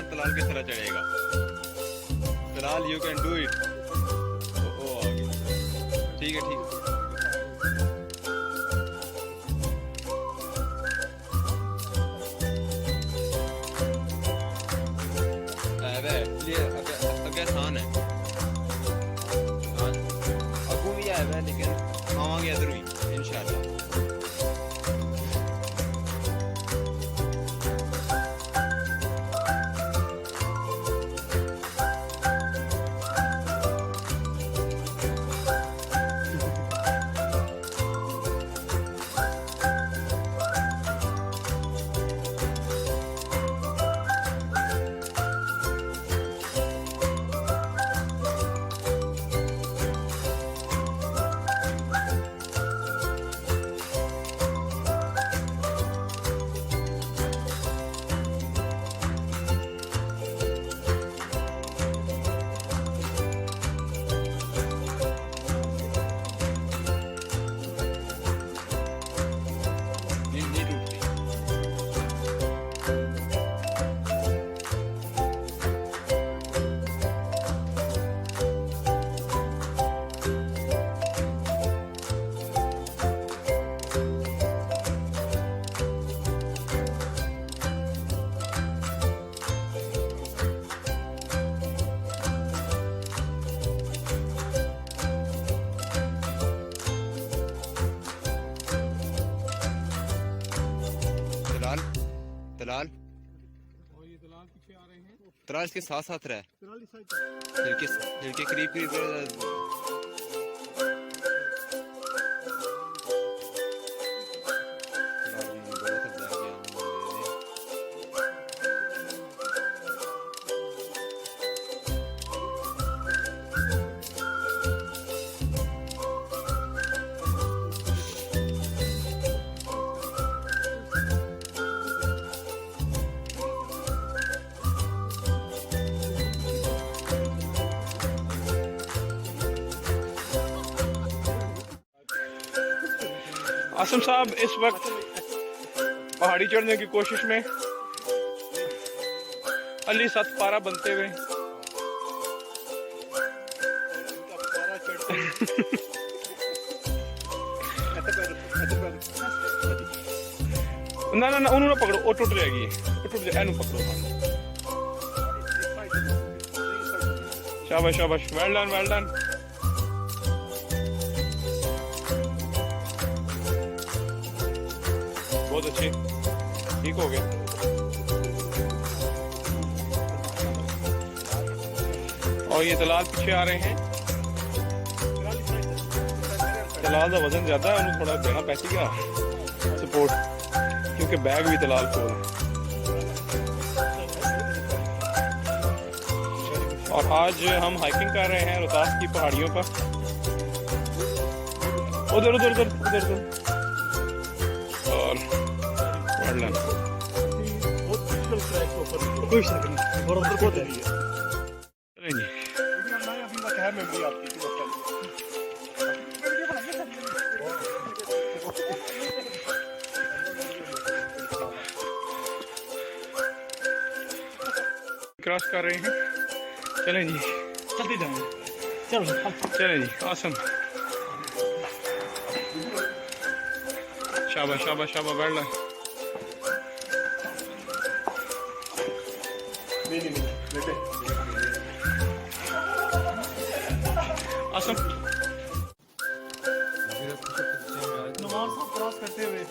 तलाल किस तरह चढ़ेगा? Talal you can do it. ओ आ गया, ठीक है ठीक है। अगे आसान है, अगू भी आया है लेकिन आवांगे इधर भी इंशाल्लाह। तलाल और ये तलाल पीछे आ रहे हैं। तलाल इसके साथ साथ रहा है, तलाल इस साइड लड़के करीब करीब आसिम साहब इस वक्त पहाड़ी चढ़ने की कोशिश में अली सत पारा बनते हुए ना ना ना उन्होंने पकड़ो, वो टूट जाएगी, वो टूट जाए, पकड़ो। शाबाश शाबाश, वेल डन वेल डन। बहुत अच्छे, ठीक हो गए। और ये तलाल पीछे आ रहे हैं। तलाल का वजन ज्यादा है, उन्हें थोड़ा देना पैसे का सपोर्ट, क्योंकि बैग भी तलाल को है। और आज हम हाइकिंग कर रहे हैं रोहतास की पहाड़ियों पर। उधर उधर उधर उधर उधर और कोई शक नहीं, और अंदर बहुत है। क्रॉस कर रहे हैं, चलें जी, चलते जाएंगे, चलो चलें जी। आसम, शाबाश शाबाश शाबाश, बैठ ला। आसम नुमान साहब क्रॉस करते हुए